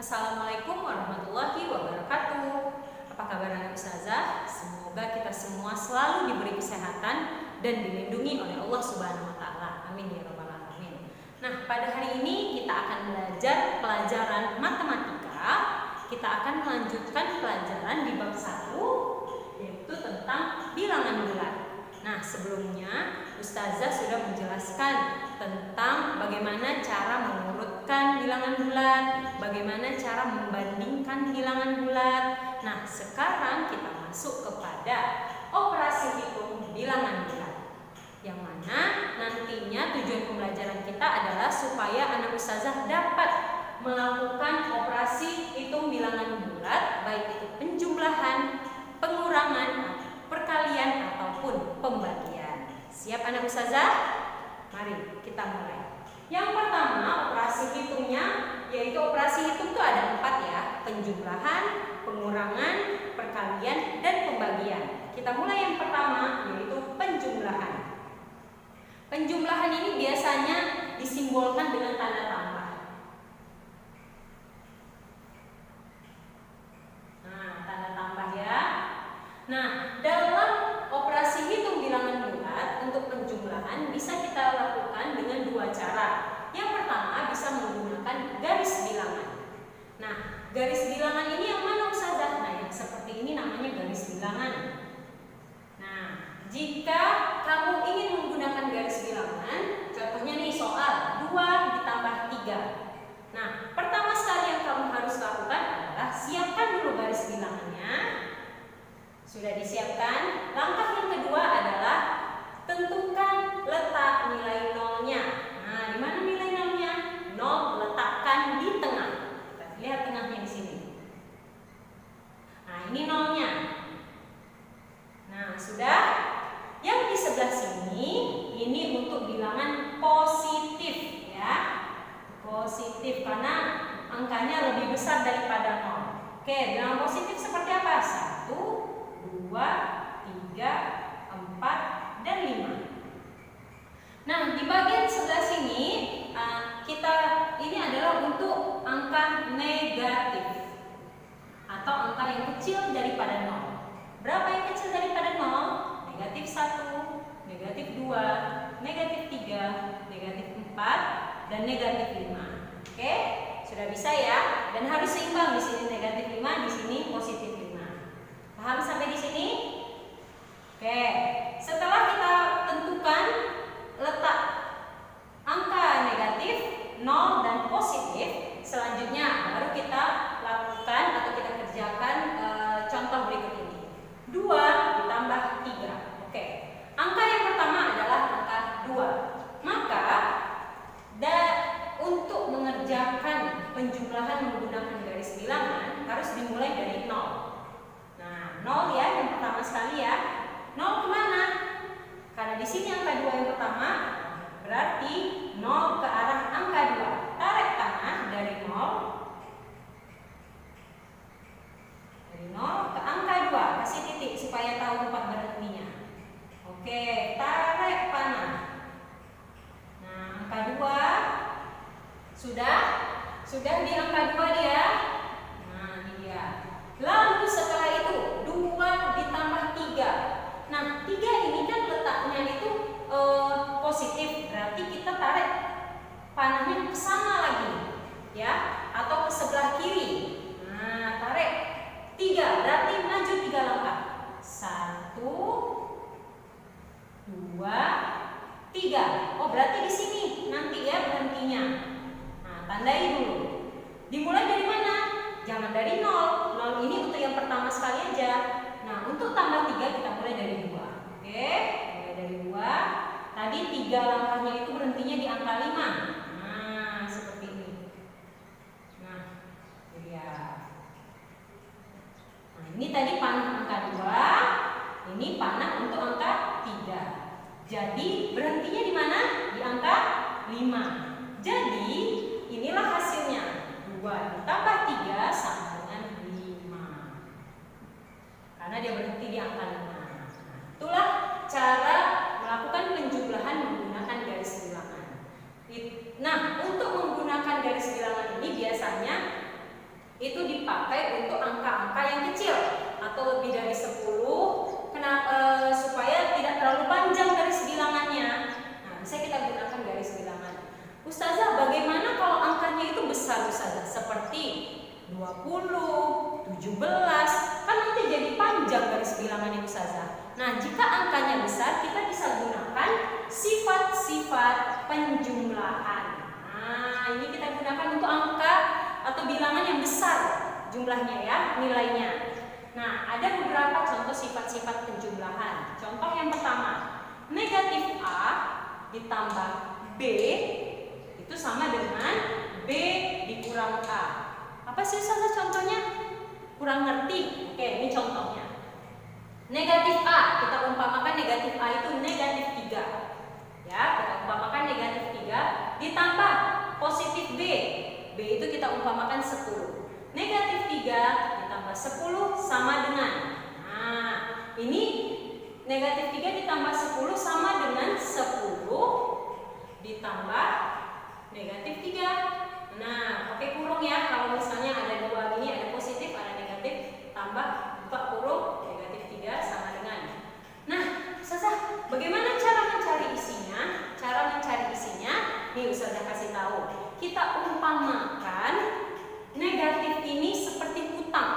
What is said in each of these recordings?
Assalamualaikum warahmatullahi wabarakatuh. Apa kabar anak ustazah? Semoga kita semua selalu diberi kesehatan dan dilindungi oleh Allah Subhanahu wa taala. Amin ya rabbal alamin. Nah, pada hari ini kita akan belajar pelajaran matematika. Kita akan melanjutkan pelajaran di bab 1, yaitu tentang bilangan bulat. Nah, sebelumnya ustazah sudah menjelaskan tentang bagaimana cara mengurutkan bilangan bulat, bagaimana cara membandingkan bilangan bulat. Nah, sekarang kita masuk kepada operasi hitung bilangan bulat, yang mana nantinya tujuan pembelajaran kita adalah supaya anak ustazah dapat melakukan operasi hitung bilangan bulat, baik itu penjumlahan, pengurangan, perkalian ataupun pembagian. Siap anak ustazah? Mari kita mulai. Yang pertama, operasi hitungnya, yaitu operasi hitung itu ada 4 ya: penjumlahan, pengurangan, perkalian, dan pembagian. Kita mulai yang pertama, yaitu penjumlahan. Penjumlahan ini biasanya disimbolkan dengan tanda tambah. Nah, tanda tambah ya. Nah, dalam operasi hitung bilangan bulat untuk penjumlahan bisa kita lakukan dengan 2 cara. Yang pertama, bisa menggunakan garis bilangan. Nah, garis bilangan ini yang mana ustazah? Nah, yang seperti ini namanya garis bilangan. Nah, jika kamu ingin menggunakan garis bilangan, contohnya nih soal 2 ditambah 3. Nah, pertama sekali yang kamu harus lakukan adalah siapkan dulu garis bilangannya. Sudah disiapkan? Langkah yang kedua adalah tentukan letak nilai nolnya. Nah, di mana nilai nolnya? 0 letakkan di tengah. Kita lihat tengahnya di sini. Nah, ini nolnya. Nah, sudah. Yang di sebelah sini ini untuk bilangan positif ya. Positif karena angkanya lebih besar daripada 0. Oke, bilangan positif seperti apa? 1, 2, 3, 4, dan 5. Nah, di bagian sebelah sini ini adalah untuk angka negatif atau angka yang kecil daripada 0. Berapa yang kecil daripada 0? Negatif 1, negatif 2, negatif 3, negatif 4, dan negatif 5. Oke, sudah bisa ya? Dan harus seimbang, di sini negatif 5, di sini positif 5. Paham sampai di sini? Oke, setelah kita tentukan letak angka negatif, 0 dan positif, selanjutnya baru kita lakukan atau kita kerjakan contoh berikut ini. 2 ditambah 3. Oke, angka yang pertama adalah angka 2. Maka untuk mengerjakan penjumlahan menggunakan garis bilangan harus dimulai dari 0. 0 ya, yang pertama sekali ya. 0 kemana? Karena di sini angka 2 yang pertama, berarti 0 ke arah angka 2. Tarik tanah dari 0. Dari 0 ke angka 2. Kasih titik supaya tahu tempat berhentinya. Oke, tarik panah. Nah, angka 2 sudah di angka 2 dia. Nah, ini dia. Lalu setelah itu 2 ditambah 3. Nah, 3 ini kan letaknya itu positif, berarti kita tarik panahnya ke sana lagi ya, atau ke sebelah kiri. Nah, tarik 3, berarti maju 3 langkah. 1, 2, 3. Oh, berarti di sini nanti ya berhentinya. Nah, tandai dulu. Dimulai dari mana? Jangan dari 0. 0 ini untuk yang pertama sekali aja. Nah, untuk tambah 3 kita mulai dari 2. Oke, mulai dari 2. Tadi 3 langkahnya itu berhentinya di angka 5. Nah, seperti ini. Nah, ya. Nah, ini tadi panah angka 2. Ini panah untuk angka 3. Jadi, berhentinya di mana? Di angka 5. Jadi, inilah hasilnya. 2 ditambah 3 sama dengan 5. Karena dia berhenti di angka 5. Itulah cara melakukan penjumlahan menggunakan garis bilangan. Nah, untuk menggunakan garis bilangan ini biasanya itu dipakai untuk angka-angka yang kecil atau lebih dari 10. Kenapa? Supaya tidak terlalu panjang garis bilangannya. Nah, bisa kita gunakan garis bilangan. Ustazah, bagaimana kalau angkanya itu besar, Ustazah? Seperti 20, 17, kan nanti jadi panjang garis bilangannya, Ustazah. Nah, jika angkanya besar, kita bisa gunakan sifat-sifat penjumlahan. Nah, ini kita gunakan untuk angka atau bilangan yang besar jumlahnya ya, nilainya. Nah, ada beberapa contoh sifat-sifat penjumlahan. Contoh yang pertama, negatif A ditambah B itu sama dengan B dikurang A. Apa sih salah contohnya? Kurang ngerti? Oke, ini contohnya. Negatif A, kita umpamakan negatif A itu negatif 3. Ya, kita umpamakan negatif 3 ditambah positif B. B itu kita umpamakan 10. Negatif 3 ditambah 10 sama dengan. Nah, ini negatif 3 ditambah 10 sama dengan 10 ditambah negatif 3. Nah, pakai kurung ya. Kalau misalnya ada dua gini, ada positif, ada negatif, tambah buka kurung, negatif 3 sama dengan. Nah, Ustazah, bagaimana cara mencari isinya? Cara mencari isinya, nih Ustazah kasih tahu. Kita umpamakan negatif ini seperti hutang.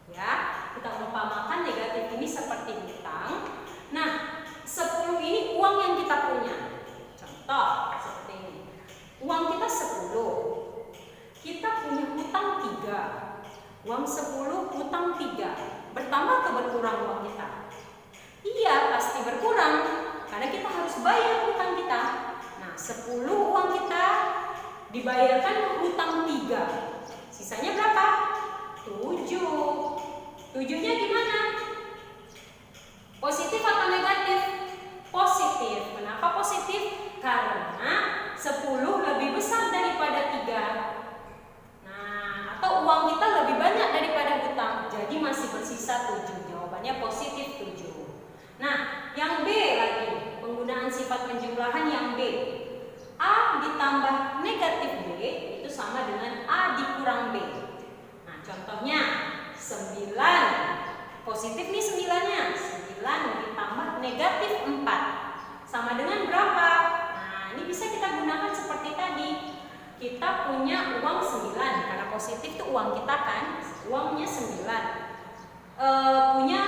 Ya, kita umpamakan negatif ini seperti hutang. Nah, 10 ini uang yang kita punya. Contoh seperti ini. Uang kita 10. Kita punya hutang 3. Uang 10, hutang 3. Bertambah atau berkurang uang kita? Iya, pasti berkurang. Karena kita harus bayar hutang kita. Nah, 10 uang kita dibayarkan hutang 3. Sisanya berapa? 7. 7-nya gimana? Positif atau negatif? Positif. Kenapa positif? Karena 10 lebih besar daripada 3. Nah, atau uang kita lebih banyak daripada hutang. Jadi masih bersisa 7. Jawabannya positif 7. Nah, yang B lagi, penggunaan sifat penjumlahan yang B. A ditambah negatif B itu sama dengan A dikurang B. Nah, contohnya 9. Positif nih 9-nya. 9 ditambah negatif 4 sama dengan berapa? Nah, ini bisa kita gunakan seperti tadi. Kita punya uang 9 karena positif itu uang kita kan. Uangnya 9. Punya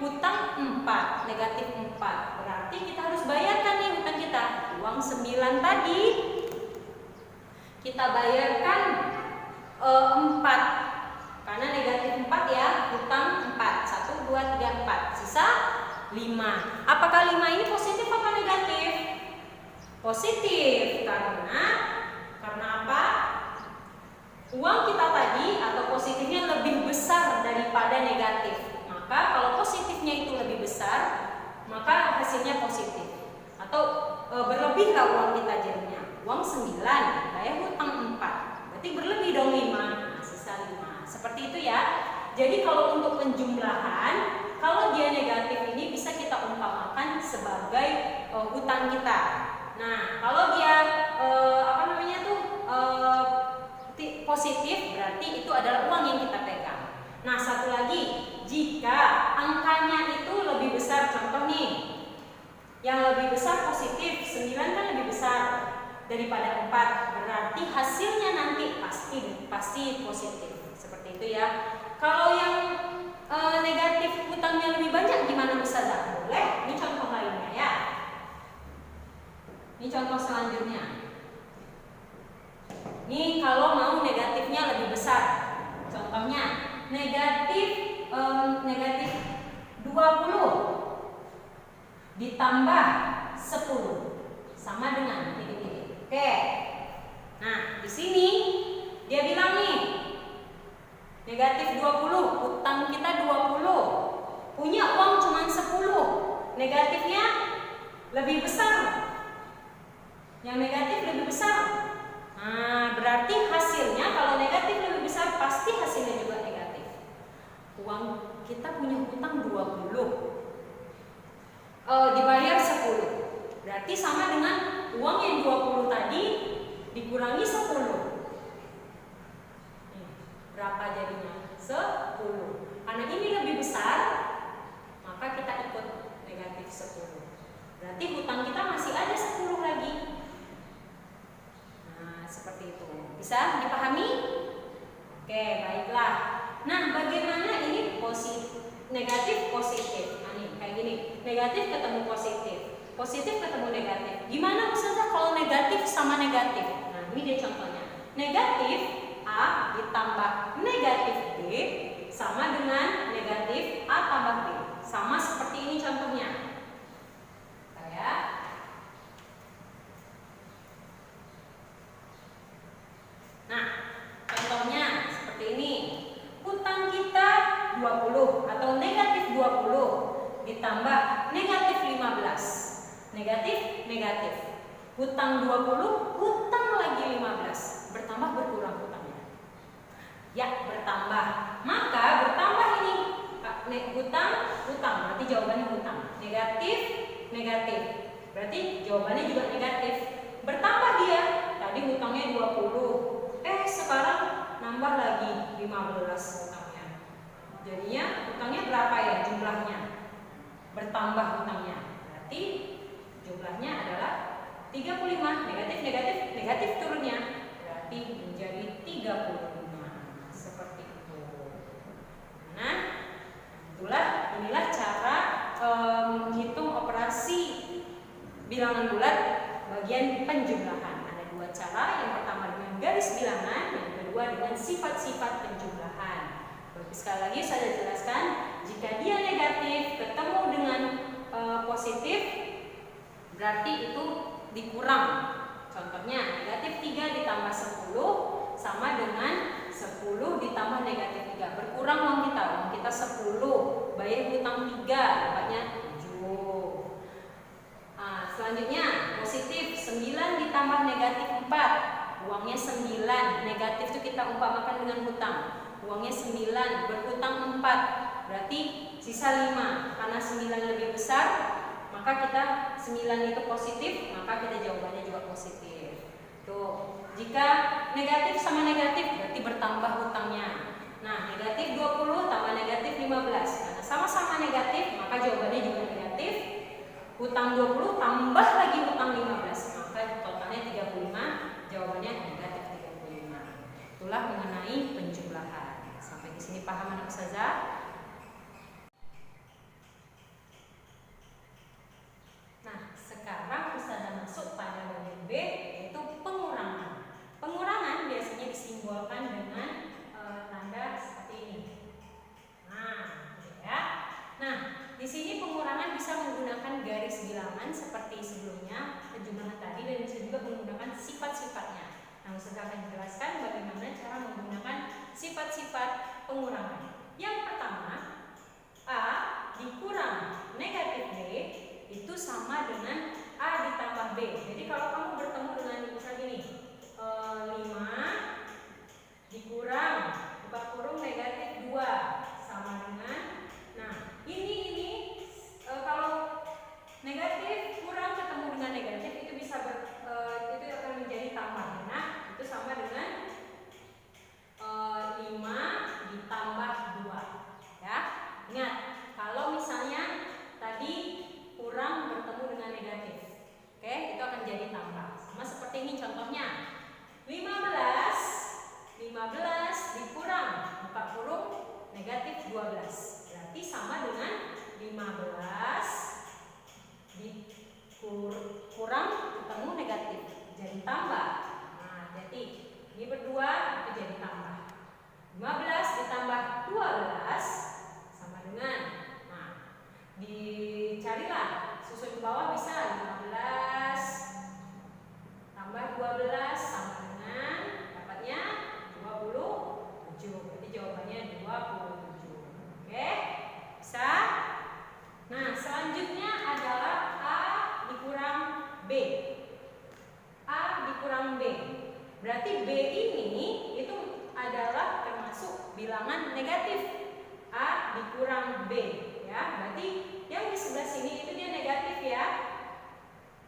hutang 4, negatif 4. Berarti kita harus bayarkan nih hutang kita. Uang 9 tadi kita bayarkan 4. Karena negatif 4 ya, hutang 4. 1, 2, 3, 4. Sisa 5. Apakah 5 ini positif atau negatif? Positif. Karena apa? Uang kita tadi atau positifnya lebih besar daripada negatif. Maka kalau positifnya itu lebih besar, maka hasilnya positif. Atau berlebihlah uang kita jadinya. Uang 9, bayar hutang 4. Berarti berlebih dong 5. Nah, sisa 5. Seperti itu ya. Jadi kalau untuk penjumlahan, kalau dia negatif ini bisa kita umpamakan sebagai hutang kita. Nah, kalau dia positif, berarti itu adalah uang yang kita pegang. Nah, satu lagi, jika angkanya itu lebih besar, contoh nih, yang lebih besar positif, 9 kan lebih besar daripada 4, berarti hasilnya nanti pasti positif. Seperti itu ya. Kalau yang negatif hutangnya lebih banyak gimana Ustazah? Boleh? Ini contoh lainnya ya. Ini contoh selanjutnya. Ini kalau mau negatifnya lebih besar. Contohnya negatif 20 ditambah 10 sama dengan ini. Oke. Nah, di sini dia bilang nih negatif 20, utang kita 20. Punya uang cuma 10. Negatifnya lebih besar. Yang negatif lebih besar. Nah, berarti hasilnya kalau negatif lebih besar pasti hasilnya juga negatif. Uang kita punya hutang 20. Dibayar 10. Berarti sama dengan uang yang 20 tadi dikurangi 10. Berapa negatif positif. Nah nih kayak gini, negatif ketemu positif, positif ketemu negatif. Gimana Ustazah kalau negatif sama negatif? Nah ini dia contohnya. Negatif A ditambah negatif B sama dengan negatif A tambah B. Sama seperti ini contohnya. Kayak nah, contohnya seperti ini. Hutang kita 20 atau negatif 20 ditambah negatif 15. Negatif, negatif. Hutang 20, hutang lagi 15. Bertambah berkurang hutangnya? Ya, bertambah. Maka bertambah ini hutang, hutang. Berarti jawabannya hutang. Negatif, negatif. Berarti jawabannya juga negatif. Bertambah dia. Tadi hutangnya 20. Sekarang nambah lagi 15 hutangnya. Jadinya hutangnya berapa ya jumlahnya? Bertambah hutangnya. Berarti jumlahnya adalah 35. Negatif, negatif, negatif turunnya. Berarti menjadi 35. Seperti itu. Nah, inilah cara menghitung operasi bilangan bulat bagian penjumlahan. Ada dua cara. Yang pertama dengan garis bilangan, yang kedua dengan sifat-sifat penjumlahan. Sekali lagi saya jelaskan, jika dia negatif ketemu dengan positif, berarti itu dikurang. Contohnya negatif 3 ditambah 10 sama dengan 10 ditambah negatif 3. Berkurang uang kita 10, bayar hutang 3, dapatnya 7. Selanjutnya positif 9 ditambah negatif 4, uangnya 9. Negatif itu kita umpamakan dengan hutang, uangnya 9, berhutang 4, berarti sisa 5. Karena 9 lebih besar, maka kita 9 itu positif, maka kita jawabannya juga positif. Tuh, jika negatif sama negatif berarti bertambah hutangnya. Nah, negatif 20 tambah negatif 15. Karena sama-sama negatif, maka jawabannya juga negatif. Hutang 20 tambah lagi hutang 15, maka totalnya 35, jawabannya negatif 35. Itulah mengenai penjumlahan. Sampai di sini paham anak Ustazah? Nah, sekarang Ustazah masuk pada bagian B, yaitu pengurangan. Pengurangan biasanya disimbolkan dengan tanda seperti ini. Nah, ya. Nah, di sini pengurangan bisa menggunakan garis bilangan seperti sebelumnya penjumlahan tadi, dan bisa juga menggunakan sifat-sifatnya. Nah, Ustazah akan jelaskan bagaimana cara menggunakan sifat-sifat pengurangan. Yang pertama, A dikurang negatif B itu sama dengan A ditambah B. Jadi kalau kamu bertemu dengan misalnya gini, 5 dikurang buka kurung negatif 2 sama dengan, nah ini kalau negatif kurang ketemu dengan negatif itu bisa itu akan menjadi tambah. Nah, itu sama dengan 5 ditambah 2. Ya, ingat kalau misalnya tadi kurang bertemu dengan negatif, oke, itu akan jadi tambah. Sama seperti ini contohnya, 15 dikurang buka kurung negatif 12, berarti sama dengan 15 dikurang ketemu negatif jadi tambah. Nah, jadi ini berdua itu jadi tambah. 15 ditambah 12 sama dengan, nah dicarilah susun ke bawah, bisa 15 tambah 12 sama dengan, dapatnya 27. Jadi jawabannya 27. Oke, bisa. Nah, selanjutnya adalah A dikurang B. A dikurang B. Berarti B ini itu adalah termasuk bilangan negatif. A dikurang B, ya. Berarti yang di sebelah sini itu dia negatif ya.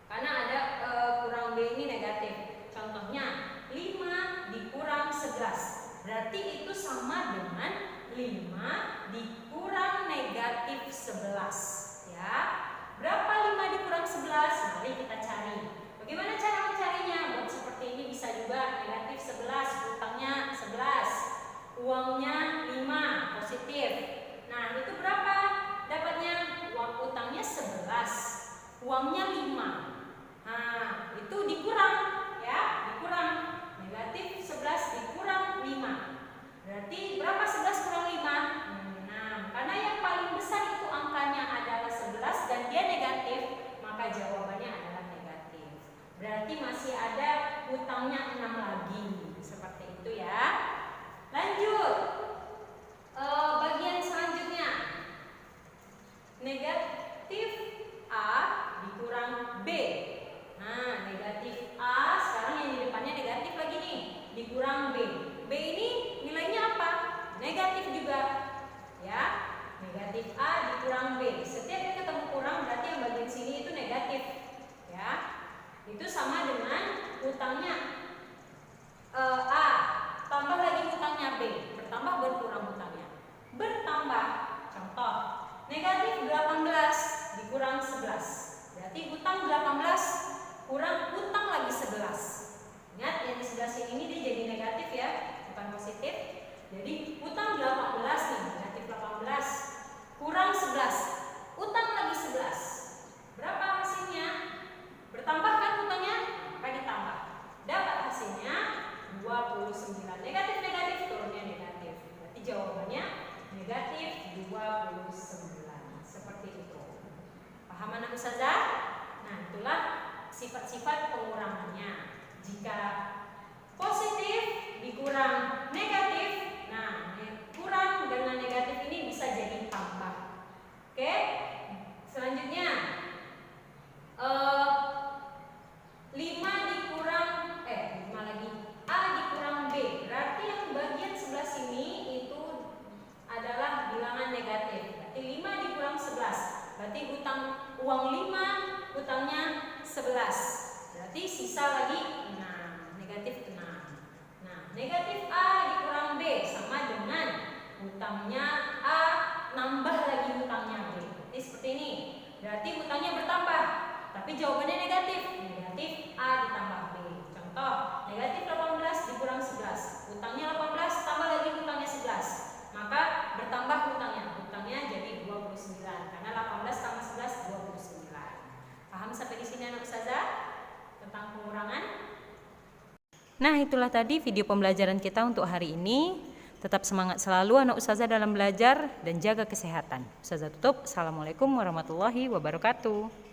Karena ada kurang B ini negatif. Contohnya 5 dikurang 11. Berarti itu sama dengan 5 dikurang negatif 11, ya. Berapa 5 dikurang 11? Mari kita cari. Bagaimana cara mencarinya? Buat seperti ini bisa juga, negatif 11, hutangnya 11, uangnya 5, positif. Nah, itu berapa? negatif A dikurang B. Nah, negatif A sekarang yang di depannya negatif lagi nih, dikurang B. B ini nilainya apa? Negatif juga. Ya, negatif A dikurang B. Setiap dia ketemu kurang berarti yang bagian sini itu negatif. Ya, itu sama dengan utangnya A tambah lagi utangnya B, bertambah berkurang utangnya. Bertambah, contoh negatif 18 dikurang 11. Berarti utang 18 kurang utang lagi 11. Ingat yang di sebelah sini ini dia jadi negatif ya, bukan positif. Jadi utang 18 nih, negatif 18 kurang 11, utang lagi 11. Berapa hasilnya? Bertambah kan utangnya? Maka ditambah. Dapat hasilnya 29. Negatif turunnya negatif. Berarti jawabannya negatif 29. Seperti itu. Paham anak ustazah? Nah, itulah sifat-sifat pengurangannya. Jika positif dikurang negatif, nah kurang dengan negatif ini bisa jadi tambah. Oke? Selanjutnya 5 dikurang 5 lagi A dikurang B. Berarti yang bagian sebelah sini itu adalah bilangan negatif. Berarti 5 dikurang 11. Berarti uang 5, utangnya 11. Berarti sisa lagi 6, negatif 6. Nah, negatif A dikurang B sama dengan utangnya A nambah lagi utangnya B. Berarti seperti ini. Berarti utangnya bertambah, tapi jawabannya negatif. Negatif A ditambah B. Contoh, negatif 18 dikurang 11. Utangnya 18 tambah lagi utangnya 11. Maka bertambah utangnya. Utangnya jadi 29 karena 18 tambah 11 29. Paham sampai di sini anak ustazah tentang pengurangan? Nah, itulah tadi video pembelajaran kita untuk hari ini. Tetap semangat selalu anak ustazah dalam belajar dan jaga kesehatan. Ustazah tutup. Assalamualaikum warahmatullahi wabarakatuh.